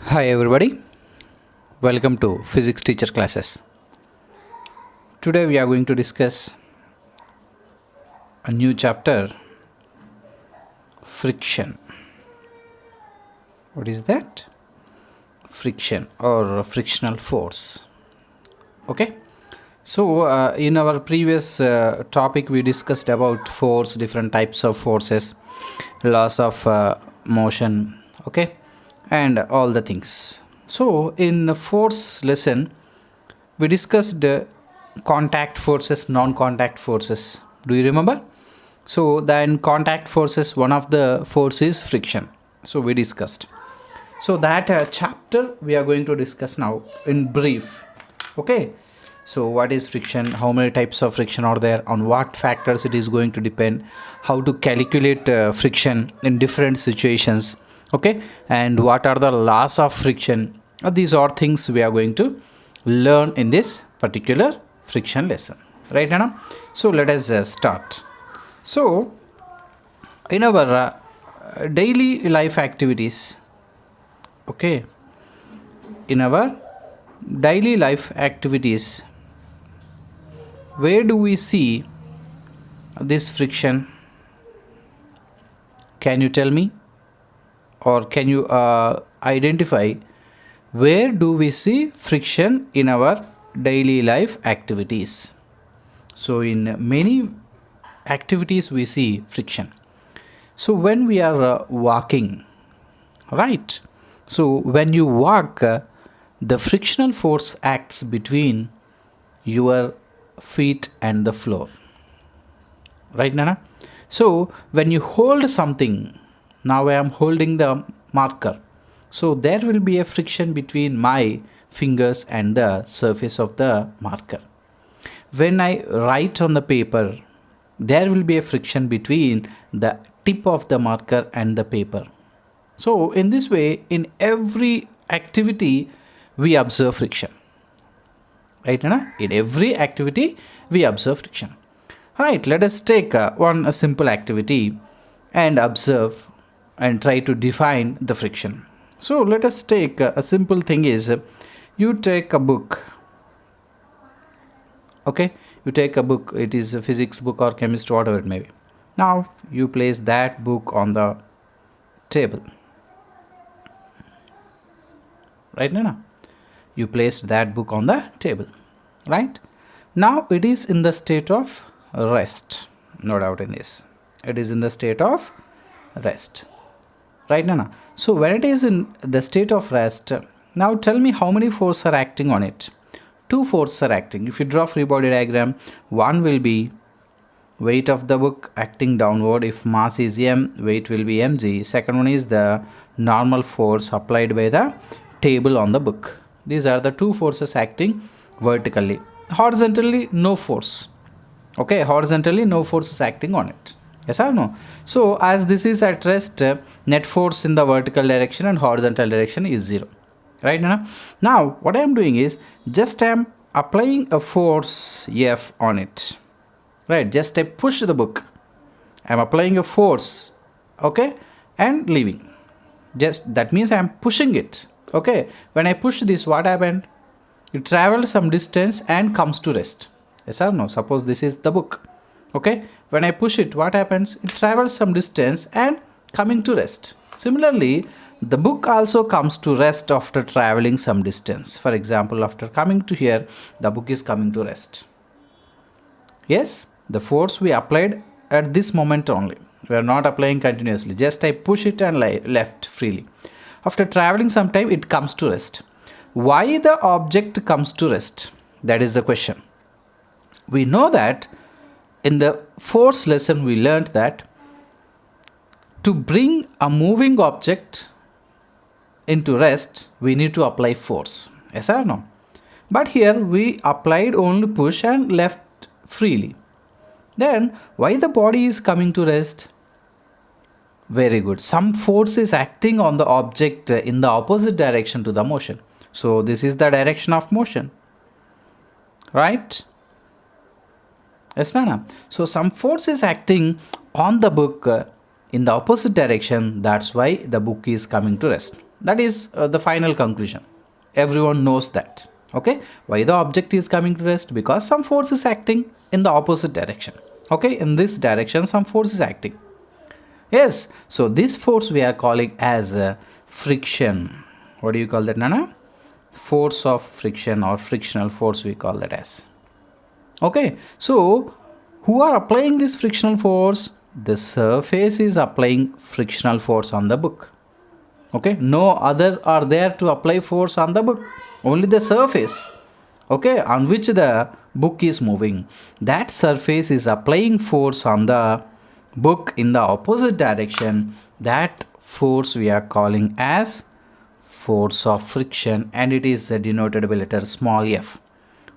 Hi everybody, welcome to physics teacher classes. Today we are going to discuss a new chapter, friction. What is that? Friction or frictional force. Okay. So in our previous topic we discussed about force, different types of forces, laws of motion, okay, and all the things. So in the force lesson we discussed contact forces, non-contact forces. Do you remember? So then contact forces, one of the force is friction. So we discussed. So that chapter we are going to discuss now in brief. Okay. So what is friction? How many types of friction are there? On what factors it is going to depend? How to calculate friction in different situations? Okay. And what are the laws of friction? These are things we are going to learn in this particular friction lesson. Right now? So let us start. So in our daily life activities, okay, in our daily life activities, where do we see this friction? Can you tell me, or can you identify where do we see friction in our daily life activities? So in many activities we see friction. So when we are walking, right? So when you walk, the frictional force acts between your feet and the floor, right, Nana? So when you hold something, now I am holding the marker, so there will be a friction between my fingers and the surface of the marker. When I write on the paper, there will be a friction between the tip of the marker and the paper. So in this way, in every activity we observe friction, right, Anna? In every activity we observe friction. Right, let us take one simple activity and observe and try to define the friction. So let us take a simple thing is, you take a book, okay, you take a book, it is a physics book or chemistry, whatever it may be. Now you place that book on the table, right, Nana? You placed that book on the table, right? Now it is in the state of rest, no doubt in this, it is in the state of rest, right, Nana? So when it is in the state of rest, now tell me how many forces are acting on it. Two forces are acting. If you draw free body diagram, one will be weight of the book acting downward. If mass is m, weight will be mg. Second one is the normal force applied by the table on the book. These are the two forces acting vertically. Horizontally, no force. Okay, horizontally, no force is acting on it. Yes or no? So as this is at rest, net force in the vertical direction and horizontal direction is 0. Right, Nana? Now what I am doing is just I am applying a force F on it. Right, just I push the book. I am applying a force, okay, and leaving. Just that means I am pushing it. Okay, when I push this, what happened? It travels some distance and comes to rest. Yes or no? Suppose this is the book. Okay, when I push it, what happens? It travels some distance and coming to rest. Similarly, the book also comes to rest after traveling some distance. For example, after coming to here, the book is coming to rest. Yes, the force we applied at this moment only. We are not applying continuously. Just I push it and left freely. After traveling some time, it comes to rest. Why the object comes to rest? That is the question. We know that in the force lesson we learned that to bring a moving object into rest, we need to apply force. Yes or no? But here we applied only push and left freely. Then why the body is coming to rest? Very good. Some force is acting on the object in the opposite direction to the motion. So this is the direction of motion, right? Yes, Nana? So some force is acting on the book in the opposite direction. That's why the book is coming to rest. That is the final conclusion. Everyone knows that. Okay, why the object is coming to rest? Because some force is acting in the opposite direction. Okay, in this direction some force is acting. Yes, so this force we are calling as friction. What do you call that, Nana? Force of friction, or frictional force we call that as. Okay, so who are applying this frictional force? The surface is applying frictional force on the book. Okay, no other are there to apply force on the book, only the surface, okay, on which the book is moving. That surface is applying force on the book in the opposite direction. That force we are calling as force of friction, and it is denoted by letter small f.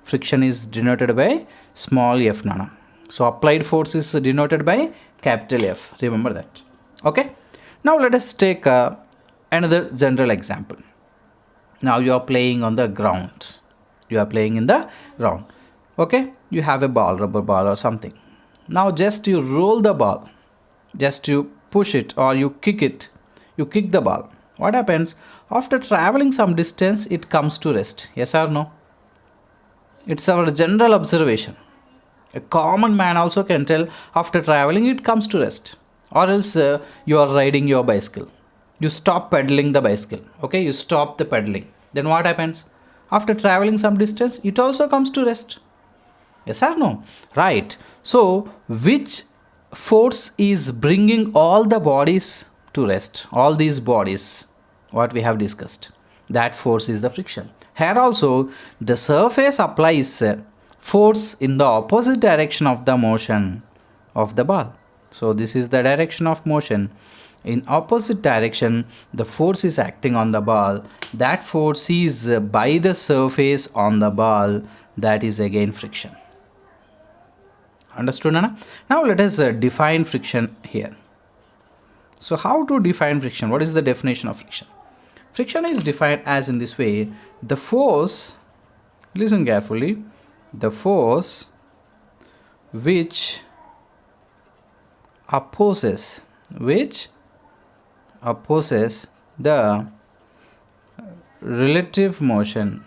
Friction is denoted by small f, Nana. So applied force is denoted by capital F. Remember that. Okay. Now let us take another general example. Now you are playing on the ground. You are playing in the ground. Okay. You have a ball, rubber ball or something. Now just you roll the ball. Just you push it or you kick it. You kick the ball. What happens? After traveling some distance, it comes to rest. Yes or no? It's our general observation. A common man also can tell after traveling it comes to rest. Or else you are riding your bicycle. You stop pedaling the bicycle. Okay, you stop the pedaling. Then what happens? After traveling some distance, it also comes to rest. Yes or no? Right. So, which force is bringing all the bodies to rest? All these bodies, what we have discussed. That force is the friction. Here also, the surface applies force in the opposite direction of the motion of the ball. So, this is the direction of motion. In opposite direction, the force is acting on the ball. That force is by the surface on the ball. That is again friction. Understood, Nana? Now, let us define friction here. So, how to define friction? What is the definition of friction? Friction is defined as in this way: the force, listen carefully, the force which opposes the relative motion,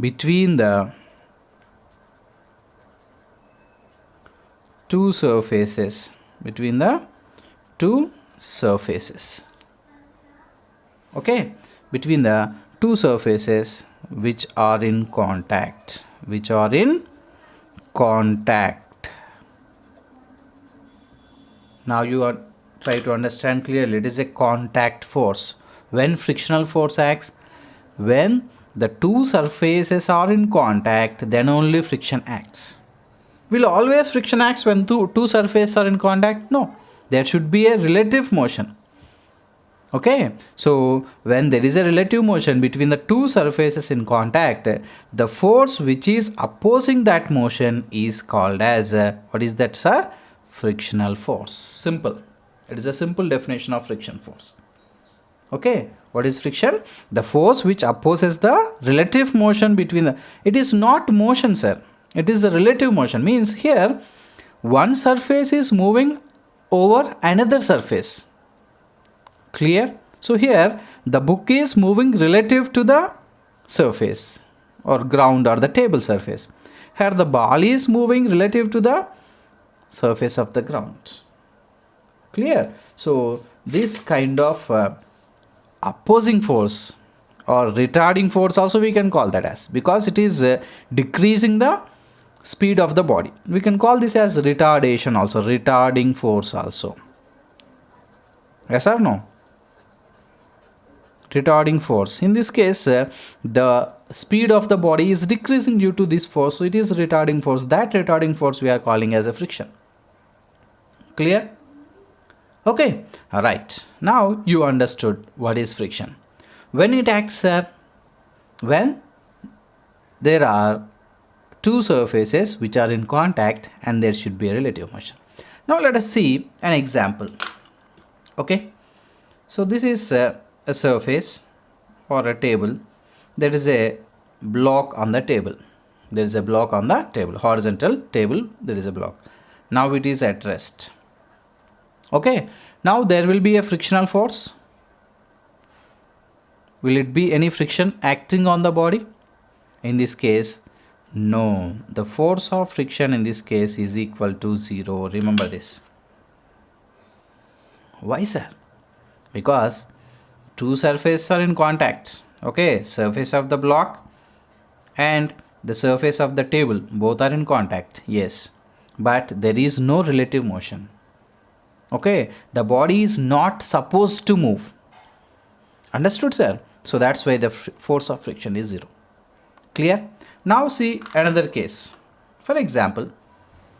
between the two surfaces, okay, between the two surfaces which are in contact, Now you are try to understand clearly. It is a contact force. When frictional force acts, when the two surfaces are in contact, then only friction acts. Will always friction acts when two surfaces are in contact? No. There should be a relative motion. Okay, so when there is a relative motion between the two surfaces in contact, the force which is opposing that motion is called as what is that, sir? Frictional force. Simple. It is a simple definition of friction force. Okay, what is friction? The force which opposes the relative motion between the. It is not motion, sir. It is a relative motion. Means here one surface is moving over another surface. Clear? So here the book is moving relative to the surface or ground or the table surface. Here the ball is moving relative to the surface of the ground. Clear? So this kind of opposing force or retarding force also we can call that as, because it is decreasing the speed of the body. We can call this as retardation also, retarding force also. Yes or no? Retarding force. In this case, the speed of the body is decreasing due to this force. So it is retarding force. That retarding force we are calling as a friction. Clear? Okay. Alright. Now you understood what is friction. When it acts, when there are two surfaces which are in contact and there should be a relative motion. Now let us see an example. Okay. So this is a surface or a table. There is a block on the table. There is a block on the table. Horizontal table. There is a block. Now it is at rest. Okay, now there will be a frictional force. Will it be any friction acting on the body? In this case, no. The force of friction in this case is equal to 0. Remember this. Why, sir? Because two surfaces are in contact. Okay, surface of the block and the surface of the table, both are in contact. Yes, but there is no relative motion. Okay, the body is not supposed to move. Understood, sir? So that's why the force of friction is 0. Clear? Now see another case. For example,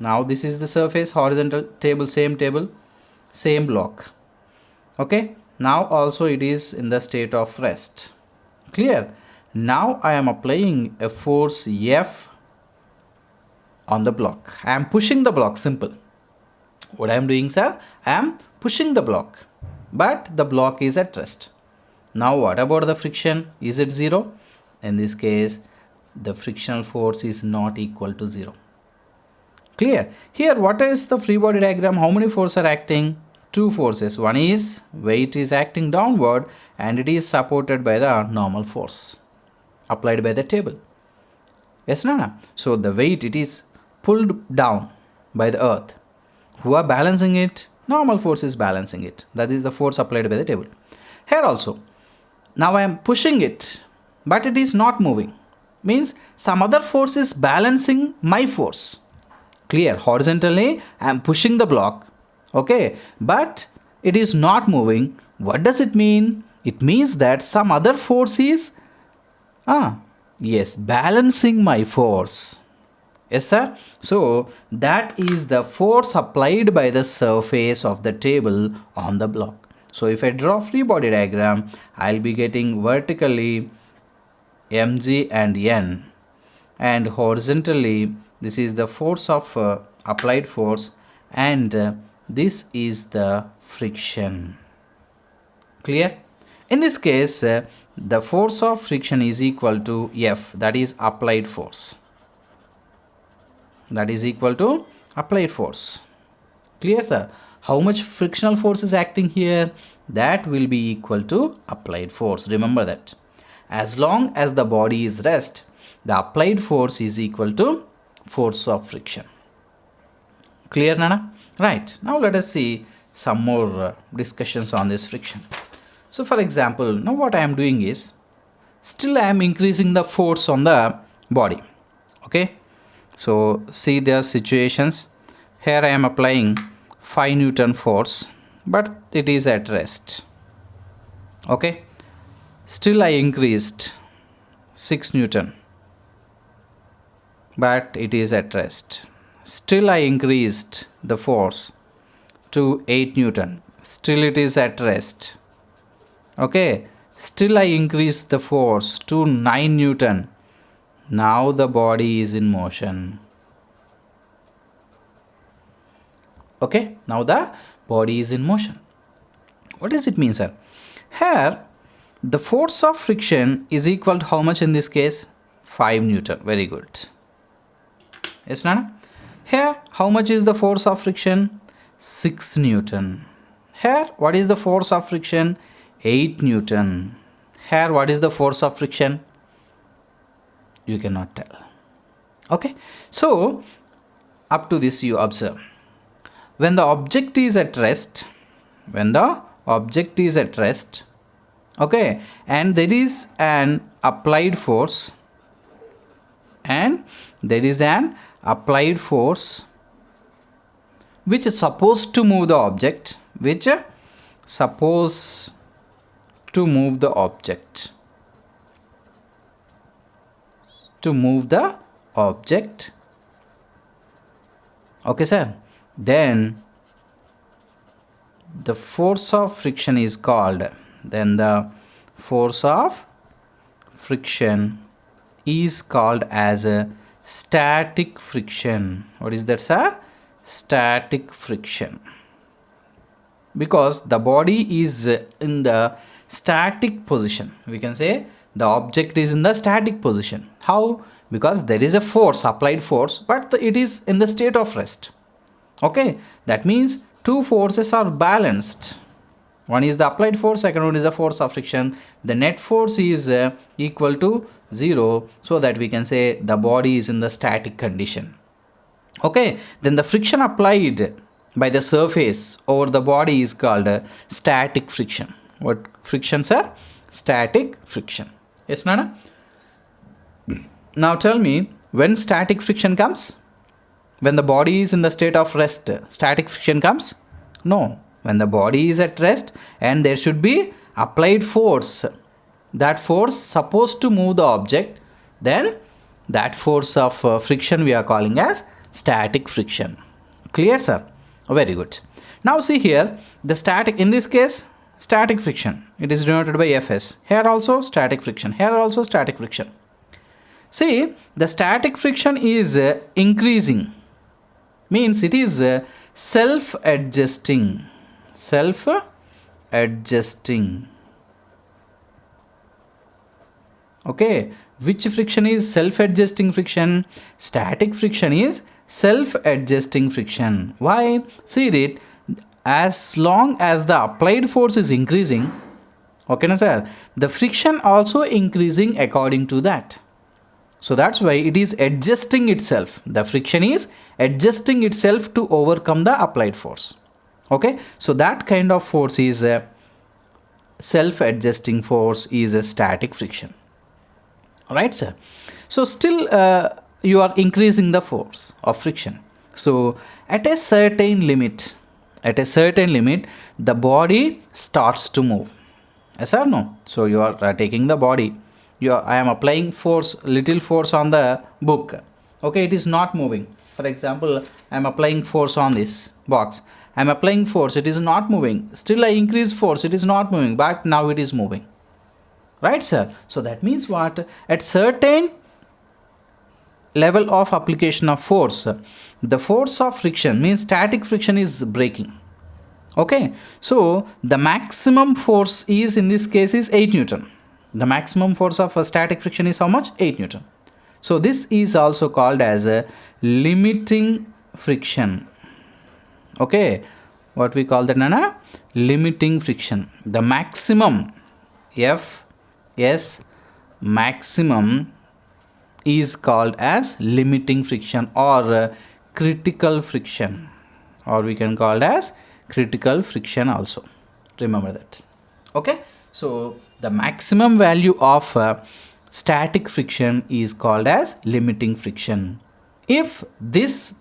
now this is the surface, horizontal table, same block. Okay, now also it is in the state of rest. Clear? Now I am applying a force F on the block. I am pushing the block, simple. What I am doing, sir? I am pushing the block, but the block is at rest. Now what about the friction? Is it 0? In this case, the frictional force is not equal to 0. Clear? Here, what is the free body diagram? How many forces are acting? Two forces. One is weight is acting downward and it is supported by the normal force applied by the table. Yes, no? So the weight, it is pulled down by the earth. Who are balancing it? Normal force is balancing it. That is the force applied by the table. Here also, now I am pushing it, but it is not moving. Means some other force is balancing my force. Clear? Horizontally, I am pushing the block. Okay, but it is not moving. What does it mean? It means that some other force is, yes, balancing my force. Yes, sir. So that is the force applied by the surface of the table on the block. So if I draw free body diagram, I'll be getting vertically mg and n, and horizontally this is the force of applied force, and this is the friction. Clear? In this case, the force of friction is equal to F, that is applied force. That is equal to applied force. Clear, sir? How much frictional force is acting here? That will be equal to applied force. Remember that. As long as the body is rest, the applied force is equal to force of friction. Clear, Nana? Right. Now let us see some more discussions on this friction. So for example, now what I am doing is, still I am increasing the force on the body. Okay. So see their situations. Here I am applying 5 Newton force, but it is at rest. Okay. Still I increased 6 Newton, but it is at rest. Still I increased the force to 8 Newton. Still it is at rest. Okay. Still I increased the force to 9 Newton. Now the body is in motion. Okay. Now the body is in motion. What does it mean, sir? Here, the force of friction is equal to how much in this case? 5 Newton. Very good. Yes, Nana? Here, how much is the force of friction? 6 Newton. Here, what is the force of friction? 8 Newton. Here, what is the force of friction? You cannot tell. Okay. So, up to this you observe. When the object is at rest, okay, and there is an applied force, which is supposed to move the object, okay, sir, then the force of friction is called, as a static friction. What is that, sir? Static friction. Because the body is in the static position. We can say the object is in the static position. How? Because there is a force, applied force, but it is in the state of rest. Okay. That means two forces are balanced. One is the applied force, second one is the force of friction. The net force is equal to 0, so that we can say the body is in the static condition. Okay, then the friction applied by the surface over the body is called static friction. What friction, sir? Static friction. Yes, Nana? Now tell me, when static friction comes? When the body is in the state of rest, static friction comes? No. When the body is at rest and there should be applied force, that force supposed to move the object, then that force of friction we are calling as static friction. Clear, sir? Very good. Now see here, the static, in this case, static friction, it is denoted by Fs. Here also static friction, here also static friction. See, the static friction is increasing, means it is self-adjusting. Okay, which friction is self-adjusting friction? Static friction is self-adjusting friction. Why? See that as long as the applied force is increasing, okay na sir, the friction also increasing according to that. So that's why it is adjusting itself. The friction is adjusting itself to overcome the applied force. Okay, so that kind of force is a self-adjusting force, is a static friction. Right, sir? So still you are increasing the force of friction. So at a certain limit, the body starts to move. Yes or no? So you are taking the body. I am applying force, little force on the book. Okay, it is not moving. For example, I am applying force on this box. I am applying force, it is not moving. Still I increase force, it is not moving, but now it is moving. Right, sir? So that means what? At certain level of application of force, the force of friction, means static friction, is breaking. Okay, so the maximum force is, in this case, is 8 Newton. The maximum force of a static friction is how much? 8 Newton. So this is also called as a limiting friction. Okay, what we call that, Nana? Limiting friction. The maximum Fs maximum is called as limiting friction, or critical friction, or we can call it as critical friction also. Remember that. Okay, so the maximum value of static friction is called as limiting friction. If this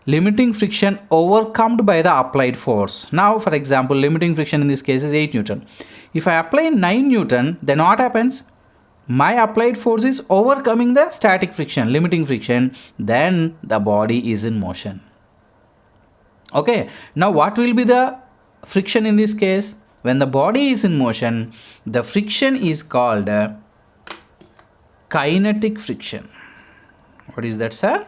limiting friction overcome by the applied force, now for example, limiting friction in this case is 8 Newton. If I apply 9 Newton, then what happens? My applied force is overcoming the static friction, limiting friction, then the body is in motion. Okay, now what will be the friction in this case? When the body is in motion, the friction is called kinetic friction. What is that, sir?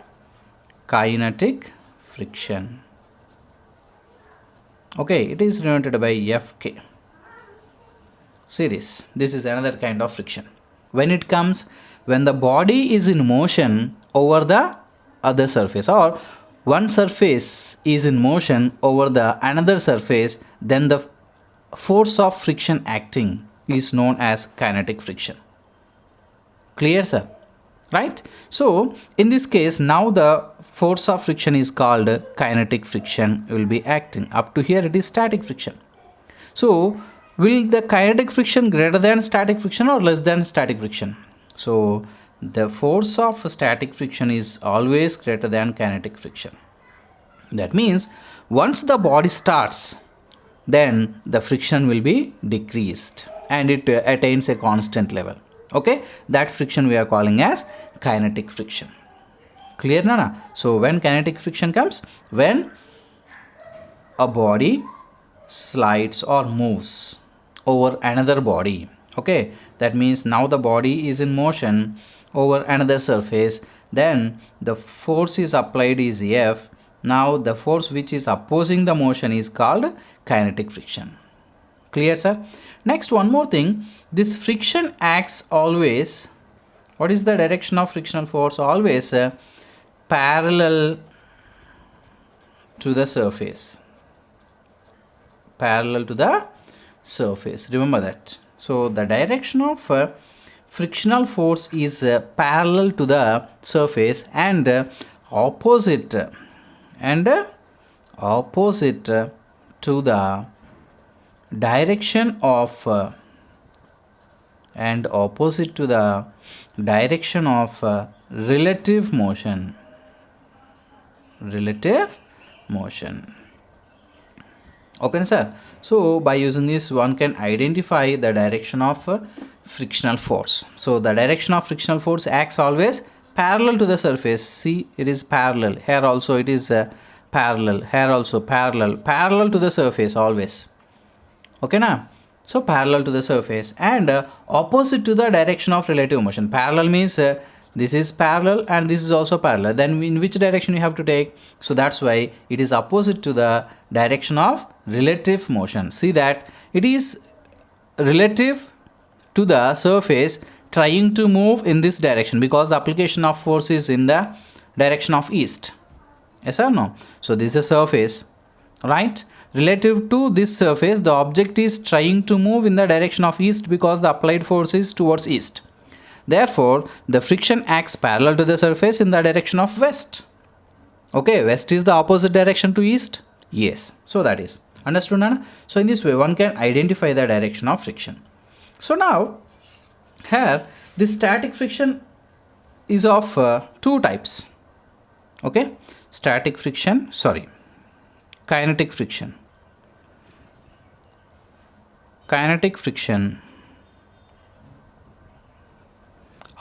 Kinetic friction. Okay, it is denoted by Fk. See this. This is another kind of friction. When it comes, when the body is in motion over the other surface, or one surface is in motion over the another surface, then the force of friction acting is known as kinetic friction. Clear, sir? Right? So in this case, now the force of friction is called kinetic friction will be acting. Up to here it is static friction. So will the kinetic friction greater than static friction or less than static friction? So the force of static friction is always greater than kinetic friction. That means once the body starts, then the friction will be decreased and it attains a constant level. Okay, that friction we are calling as kinetic friction. Clear, Nana? So when kinetic friction comes, when a body slides or moves over another body. Okay, that means now the body is in motion over another surface, then the force is applied is F. Now the force which is opposing the motion is called kinetic friction. Clear, sir? Next, one more thing, this friction acts always, what is the direction of frictional force? Always parallel to the surface. parallel to the surface. Remember that. So the direction of frictional force is parallel to the surface and opposite to the direction of relative motion. Okay, sir. So by using this, one can identify the direction of frictional force. So the direction of frictional force acts always parallel to the surface. See, it is parallel. Here also it is parallel. Here also parallel to the surface always. Okay, na? So parallel to the surface and opposite to the direction of relative motion. Parallel means this is parallel and this is also parallel. Then in which direction you have to take? So that's why it is opposite to the direction of relative motion. See that it is relative to the surface trying to move in this direction because the application of force is in the direction of east. Yes or no? So this is a surface, right? Relative to this surface, the object is trying to move in the direction of east because the applied force is towards east. Therefore, the friction acts parallel to the surface in the direction of west. Okay, west is the opposite direction to east. Yes, so that is understood, Nana? So in this way, one can identify the direction of friction. So now, here, this static friction is of two types. Okay, kinetic friction. Kinetic friction,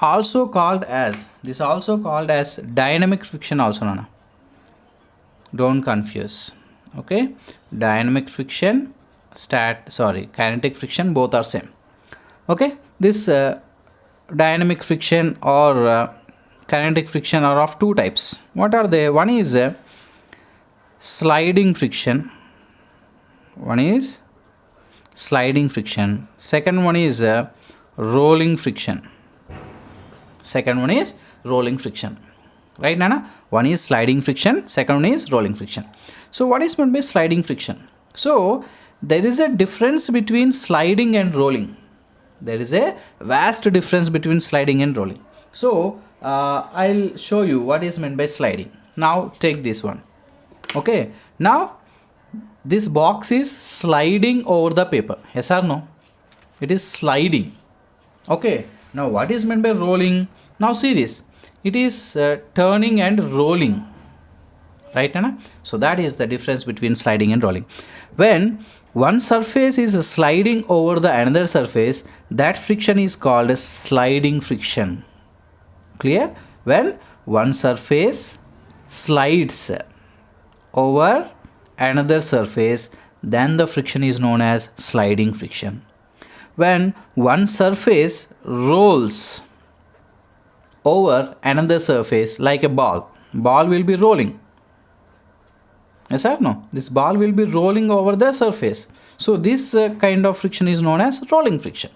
also called as dynamic friction also, Nana. Don't confuse. Okay, dynamic friction, kinetic friction, both are same. Okay, this dynamic friction or kinetic friction are of two types. What are they? One is sliding friction. Second one is rolling friction. Right, Nana? One is sliding friction, second one is rolling friction. So what is meant by sliding friction? So there is a difference between sliding and rolling. There is a vast difference between sliding and rolling. So I'll show you what is meant by sliding. Now take this one. Okay, now this box is sliding over the paper. Yes or no? It is sliding. Okay, now what is meant by rolling? Now see this. It is turning and rolling. Right, Anna? So that is the difference between sliding and rolling. When one surface is sliding over the another surface, that friction is called sliding friction. Clear? When one surface slides over another surface, then the friction is known as sliding friction. When one surface rolls over another surface like a ball will be rolling. Yes or no? This ball will be rolling over the surface. So this kind of friction is known as rolling friction.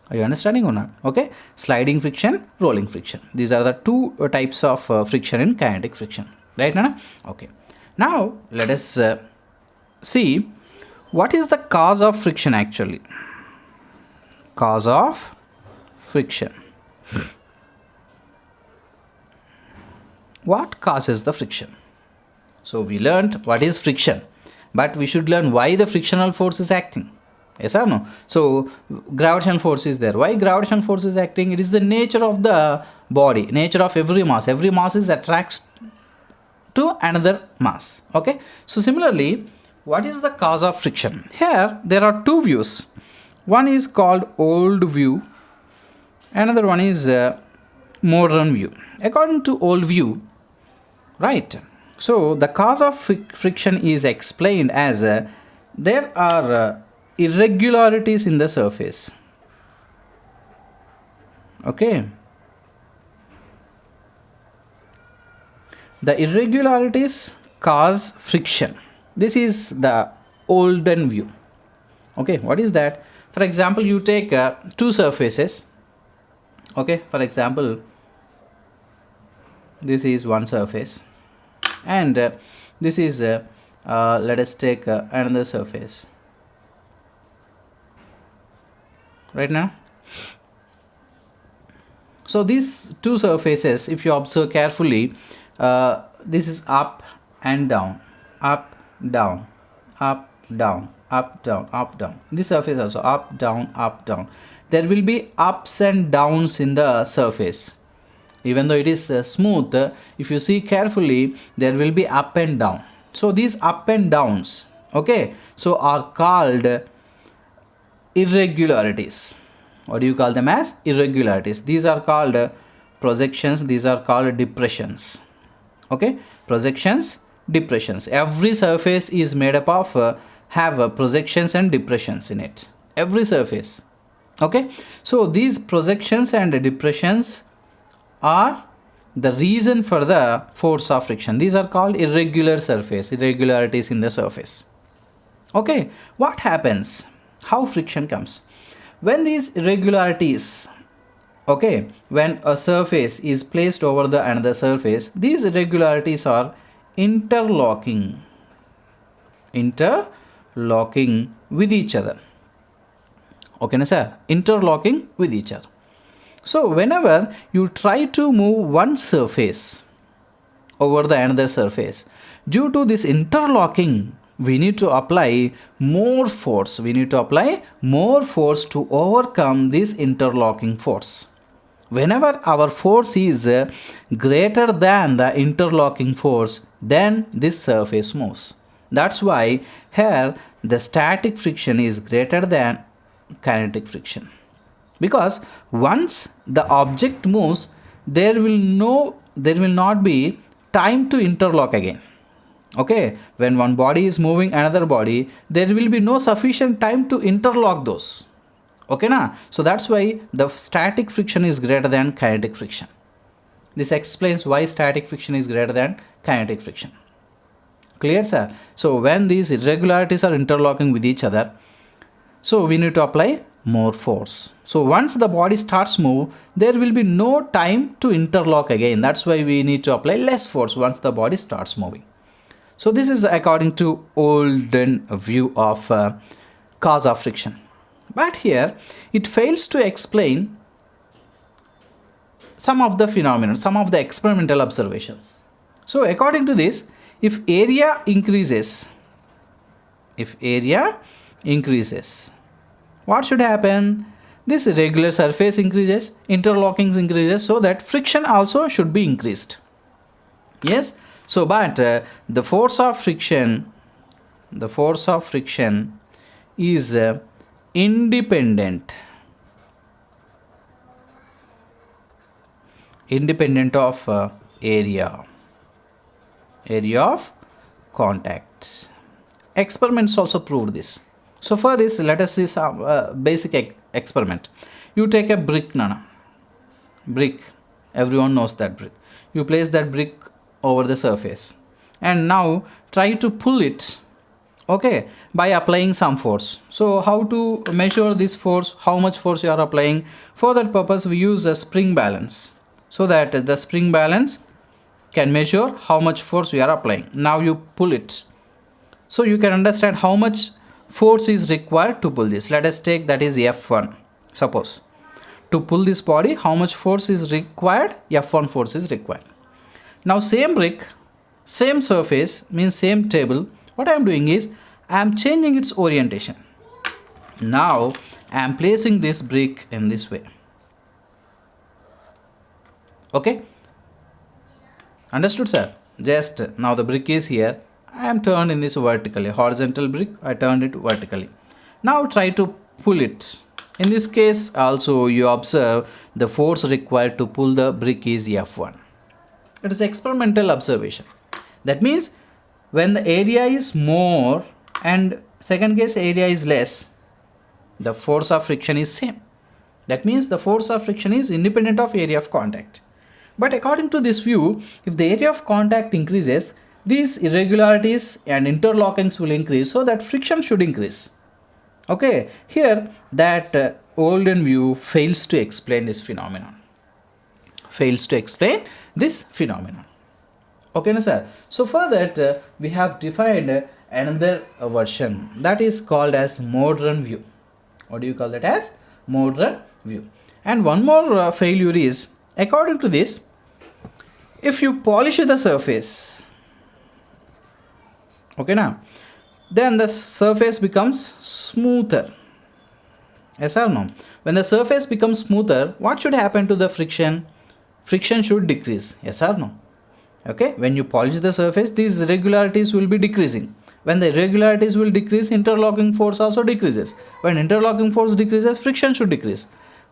Are you understanding or not? Okay, sliding friction, rolling friction. These are the two types of friction in kinetic friction. Right, Nana? Okay. Now let us see what is the cause of friction actually. Cause of friction. What causes the friction? So we learned what is friction, but we should learn why the frictional force is acting. Yes or no? So gravitational force is there. Why gravitational force is acting? It is the nature of the body, nature of every mass. Every mass is attracts to another mass. Okay. So similarly, what is the cause of friction? Here there are two views. One is called old view. Another one is modern view. According to old view, right? So the cause of friction is explained as there are irregularities in the surface. Okay. The irregularities cause friction. This is the olden view. Okay, what is that? For example, you take two surfaces. Okay, for example, this is one surface and this is Let us take another surface right now. So these two surfaces, if you observe carefully, this is up and down, up, down, up, down, up, down, up, down. This surface also up, down, up, down. There will be ups and downs in the surface. Even though it is smooth, if you see carefully, there will be up and down. So these up and downs, okay, so are called irregularities. What do you call them as? Irregularities. These are called projections. These are called depressions. Okay, projections, depressions. Every surface is made up of have projections and depressions in it. Every surface. Okay, so these projections and depressions are the reason for the force of friction. These are called irregular surface, irregularities in the surface. Okay, what happens? How friction comes? When these irregularities, okay, when a surface is placed over the another surface, these irregularities are interlocking with each other. Okay, na sir? Interlocking with each other. So whenever you try to move one surface over the another surface, due to this interlocking, we need to apply more force. We need to apply more force to overcome this interlocking force. Whenever our force is greater than the interlocking force, then this surface moves. That's why here the static friction is greater than kinetic friction. Because once the object moves, there will not be time to interlock again. Okay, when one body is moving another body, there will be no sufficient time to interlock those. Okay, na? So that's why the static friction is greater than kinetic friction. This explains why static friction is greater than kinetic friction. Clear, sir? So when these irregularities are interlocking with each other, so we need to apply more force. So once the body starts move, there will be no time to interlock again. That's why we need to apply less force once the body starts moving. So this is according to olden view of cause of friction. But here it fails to explain some of the phenomena, some of the experimental observations. So according to this, if area increases, what should happen? This irregular surface increases, interlockings increases, so that friction also should be increased. Yes. So, but the force of friction is independent of area of contact. Experiments also proved this. So for this, let us see some basic experiment. You take a brick, brick. Everyone knows that brick. You place that brick over the surface, and now try to pull it, okay, by applying some force. So how to measure this force, how much force you are applying? For that purpose, we use a spring balance, so that the spring balance can measure how much force you are applying. Now you pull it, so you can understand how much force is required to pull this. Let us take that is F1. Suppose to pull this body, how much force is required? F1 force is required. Now same brick, same surface, means same table. What I am doing is I am changing its orientation. Now I am placing this brick in this way. Okay, understood, sir? Just now the brick is here. I am turned in this vertically, horizontal brick, I turned it vertically. Now try to pull it. In this case also you observe the force required to pull the brick is F1. It is experimental observation. That means when the area is more and second case area is less, the force of friction is same. That means the force of friction is independent of area of contact. But according to this view, if the area of contact increases, these irregularities and interlockings will increase, so that friction should increase. Okay, here that olden view fails to explain this phenomenon. Okay, na sir. So for that we have defined another version that is called as modern view. What do you call that as? Modern view. And one more failure is, according to this, if you polish the surface, okay now, then the surface becomes smoother. Yes or no? When the surface becomes smoother, what should happen to the friction? Friction should decrease. Yes or no? Okay, when you polish the surface, these irregularities will be decreasing. When the irregularities will decrease, interlocking force also decreases. When interlocking force decreases, friction should decrease.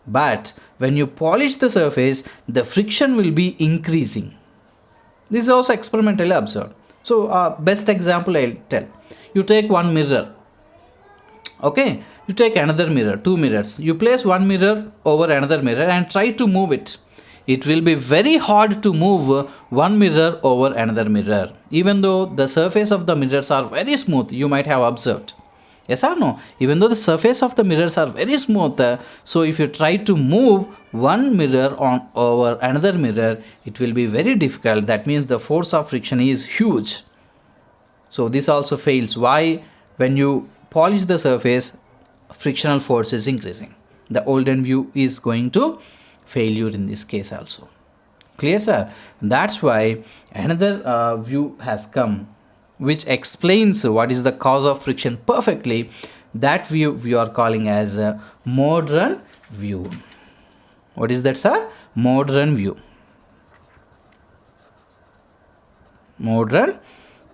But when you polish the surface, the friction will be increasing. This is also experimentally observed. So best example I'll tell. You take one mirror. Okay, you take another mirror, two mirrors. You place one mirror over another mirror and try to move it. It will be very hard to move one mirror over another mirror, even though the surface of the mirrors are very smooth. You might have observed. Yes or no? Even though the surface of the mirrors are very smooth, so if you try to move one mirror on over another mirror, it will be very difficult. That means the force of friction is huge. So this also fails. Why? When you polish the surface, frictional force is increasing. The olden view is going to failure in this case also. Clear, sir? That's why another view has come which explains what is the cause of friction perfectly. That view we are calling as a modern view. What is that, sir? Modern view. Modern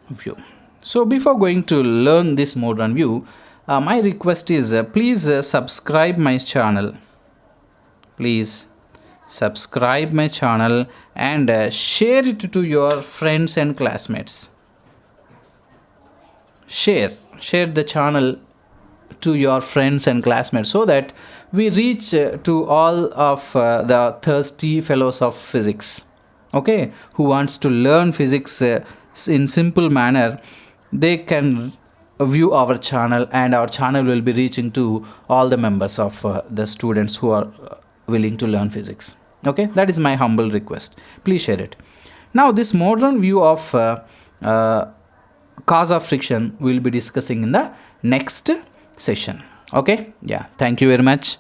view. So before going to learn this modern view, my request is please subscribe my channel. Please subscribe my channel and share it to your friends and classmates. Share the channel to your friends and classmates so that we reach to all of the thirsty fellows of physics, okay, who wants to learn physics in simple manner. They can view our channel, and our channel will be reaching to all the members of the students who are willing to learn physics. Okay, that is my humble request. Please share it. Now this modern view of cause of friction we will be discussing in the next session. Okay, yeah, thank you very much.